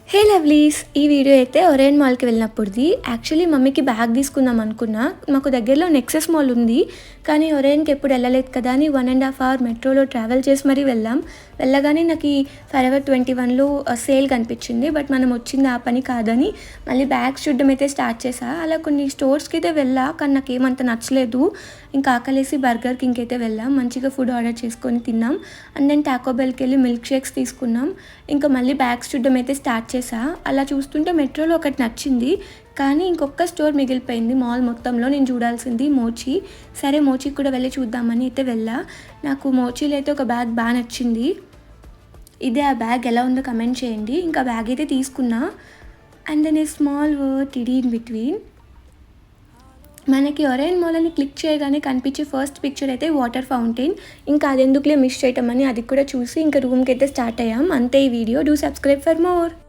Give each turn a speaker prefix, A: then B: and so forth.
A: హే lovelies! ఈ video అయితే ఒరేయన్ మాల్‌కి వెళ్ళినప్పుడుది. యాక్చువల్లీ మమ్మీకి బ్యాగ్ తీసుకుందాం అనుకున్నా. మాకు దగ్గరలో నెక్సెస్ మాల్ ఉంది. కానీ ఒరేయన్‌కి ఎప్పుడు వెళ్ళలేదు కదా అని 1½ అవర్ మెట్రోలో ట్రావెల్ చేసి మరీ వెళ్ళాం. వెళ్ళగానే నాకు ఈ ఫరెవర్ 21లో సేల్ కనిపించింది. బట్ మనం వచ్చింది ఆ పని కాదని మళ్ళీ బ్యాగ్స్ చూడడం అయితే స్టార్ట్ చేశా. అలా కొన్ని స్టోర్స్‌కి అయితే వెళ్ళా. కానీ నాకేమంత నచ్చలేదు. ఇంకా ఆకలేసి బర్గర్ కింగ్‌కి అయితే వెళ్ళాం. మంచిగా ఫుడ్ ఆర్డర్ చేసుకొని తిన్నాం. అండ్ దెన్ టాకో బెల్‌కి వెళ్ళి మిల్క్ షేక్స్ తీసుకున్నాం. ఇంకా మళ్ళీ బ్యాగ్స్ చూడడం అయితే స్టార్ట్ చేశా. అలా చూస్తుంటే మెట్రోలో ఒకటి నచ్చింది. కానీ ఇంకొక స్టోర్ మిగిలిపోయింది మాల్ మొత్తంలో నేను చూడాల్సింది మోచి. సరే మోచికి కూడా వెళ్ళి చూద్దామని అయితే వెళ్ళా. నాకు మోచిలో అయితే ఒక బ్యాగ్ బాగా నచ్చింది. ఇదే ఆ బ్యాగ్ ఎలా ఉందో కమెంట్ చేయండి. ఇంకా బ్యాగ్ అయితే తీసుకున్నా. And then a small word tidy in between. మనకి ఒరేయన్ మాల్ అని క్లిక్ చేయగానే కనిపించే ఫస్ట్ పిక్చర్ అయితే వాటర్ ఫౌంటైన్. ఇంకా అది ఎందుకులే మిస్ చేయటం అని అది కూడా చూసి ఇంకా రూమ్కి అయితే స్టార్ట్ అయ్యాం. అంతే ఈ video. Do subscribe for more.